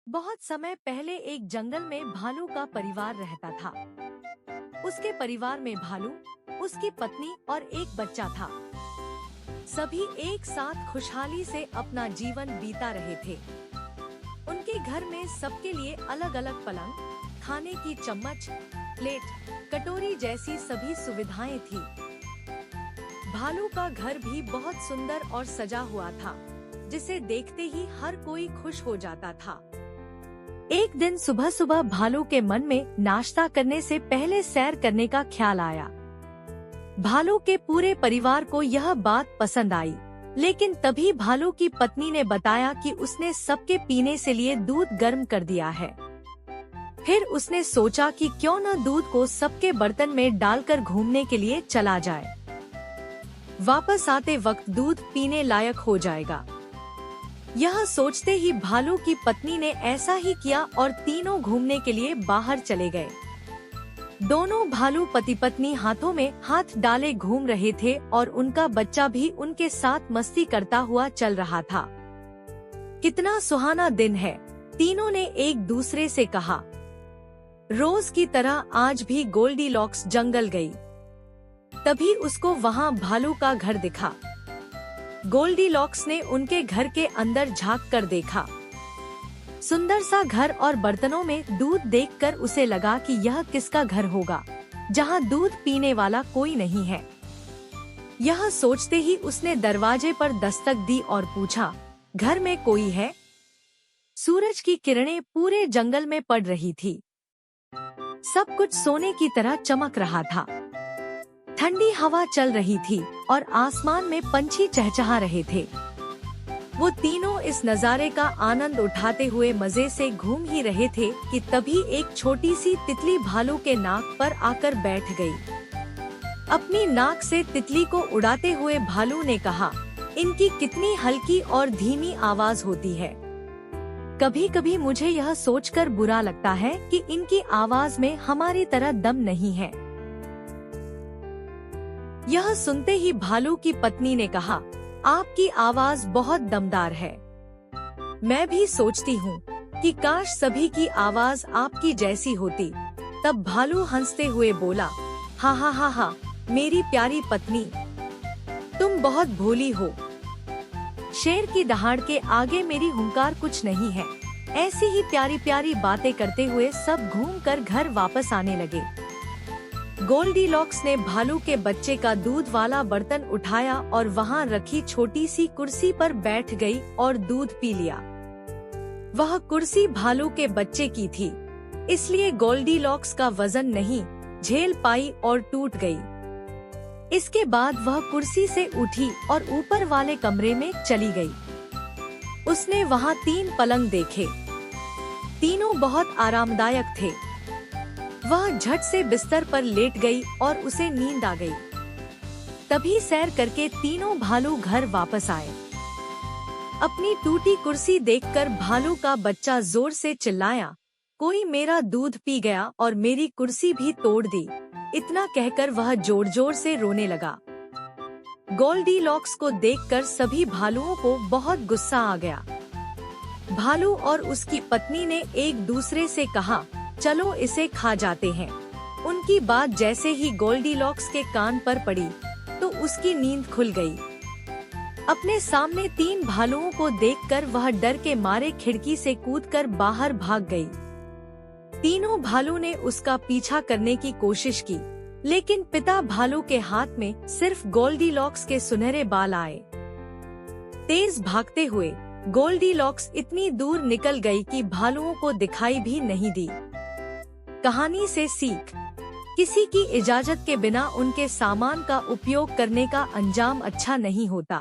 बहुत समय पहले एक जंगल में भालू का परिवार रहता था। उसके परिवार में भालू, उसकी पत्नी और एक बच्चा था। सभी एक साथ खुशहाली से अपना जीवन बीता रहे थे। उनके घर में सबके लिए अलग अलग पलंग, खाने की चम्मच, प्लेट, कटोरी जैसी सभी सुविधाएं थी। भालू का घर भी बहुत सुंदर और सजा हुआ था, जिसे देखते ही हर कोई खुश हो जाता था। एक दिन सुबह सुबह भालू के मन में नाश्ता करने से पहले सैर करने का ख्याल आया। भालू के पूरे परिवार को यह बात पसंद आई, लेकिन तभी भालू की पत्नी ने बताया कि उसने सबके पीने से लिए दूध गर्म कर दिया है। फिर उसने सोचा कि क्यों न दूध को सबके बर्तन में डालकर घूमने के लिए चला जाए। वापस आते वक्त दूध पीने लायक हो जाएगा। यह सोचते ही भालू की पत्नी ने ऐसा ही किया और तीनों घूमने के लिए बाहर चले गए। दोनों भालू पति पत्नी हाथों में हाथ डाले घूम रहे थे और उनका बच्चा भी उनके साथ मस्ती करता हुआ चल रहा था। कितना सुहाना दिन है, तीनों ने एक दूसरे से कहा। रोज की तरह आज भी गोल्डीलॉक्स जंगल गई। तभी उसको वहाँ भालू का घर दिखा। गोल्डीलॉक्स ने उनके घर के अंदर झांक कर देखा। सुंदर सा घर और बर्तनों में दूध देखकर उसे लगा कि यह किसका घर होगा, जहां दूध पीने वाला कोई नहीं है। यह सोचते ही उसने दरवाजे पर दस्तक दी और पूछा, घर में कोई है? सूरज की किरणें पूरे जंगल में पड़ रही थी। सब कुछ सोने की तरह चमक रहा था। ठंडी हवा चल रही थी और आसमान में पंछी चहचहा रहे थे। वो तीनों इस नज़ारे का आनंद उठाते हुए मजे से घूम ही रहे थे कि तभी एक छोटी सी तितली भालू के नाक पर आकर बैठ गई। अपनी नाक से तितली को उड़ाते हुए भालू ने कहा, इनकी कितनी हल्की और धीमी आवाज होती है। कभी कभी मुझे यह सोचकर बुरा लगता है कि इनकी आवाज में हमारी तरह दम नहीं है। यह सुनते ही भालू की पत्नी ने कहा, आपकी आवाज बहुत दमदार है। मैं भी सोचती हूँ कि काश सभी की आवाज आपकी जैसी होती। तब भालू हंसते हुए बोला, हा हा हा हा, मेरी प्यारी पत्नी, तुम बहुत भोली हो। शेर की दहाड़ के आगे मेरी हुंकार कुछ नहीं है। ऐसी ही प्यारी प्यारी बातें करते हुए सब घूमकर घर वापस आने लगे। गोल्डीलॉक्स ने भालू के बच्चे का दूध वाला बर्तन उठाया और वहां रखी छोटी सी कुर्सी पर बैठ गई और दूध पी लिया। वह कुर्सी भालू के बच्चे की थी, इसलिए गोल्डीलॉक्स का वजन नहीं झेल पाई और टूट गई। इसके बाद वह कुर्सी से उठी और ऊपर वाले कमरे में चली गई। उसने वहां 3 पलंग देखे। तीनों बहुत आरामदायक थे। वह झट से बिस्तर पर लेट गई और उसे नींद आ गई। तभी सैर करके तीनों भालू घर वापस आए। अपनी टूटी कुर्सी देखकर भालू का बच्चा जोर से चिल्लाया, कोई मेरा दूध पी गया और मेरी कुर्सी भी तोड़ दी। इतना कहकर वह जोर जोर से रोने लगा। गोल्डीलॉक्स को देखकर सभी भालुओं को बहुत गुस्सा आ गया। भालू और उसकी पत्नी ने एक दूसरे से कहा, चलो इसे खा जाते हैं। उनकी बात जैसे ही गोल्डीलॉक्स के कान पर पड़ी तो उसकी नींद खुल गई। अपने सामने 3 भालुओं को देखकर वह डर के मारे खिड़की से कूदकर बाहर भाग गई। तीनों भालू ने उसका पीछा करने की कोशिश की, लेकिन पिता भालू के हाथ में सिर्फ गोल्डीलॉक्स के सुनहरे बाल आए। तेज भागते हुए गोल्डीलॉक्स इतनी दूर निकल गई कि भालुओं को दिखाई भी नहीं दी। कहानी से सीख, किसी की इजाजत के बिना उनके सामान का उपयोग करने का अंजाम अच्छा नहीं होता।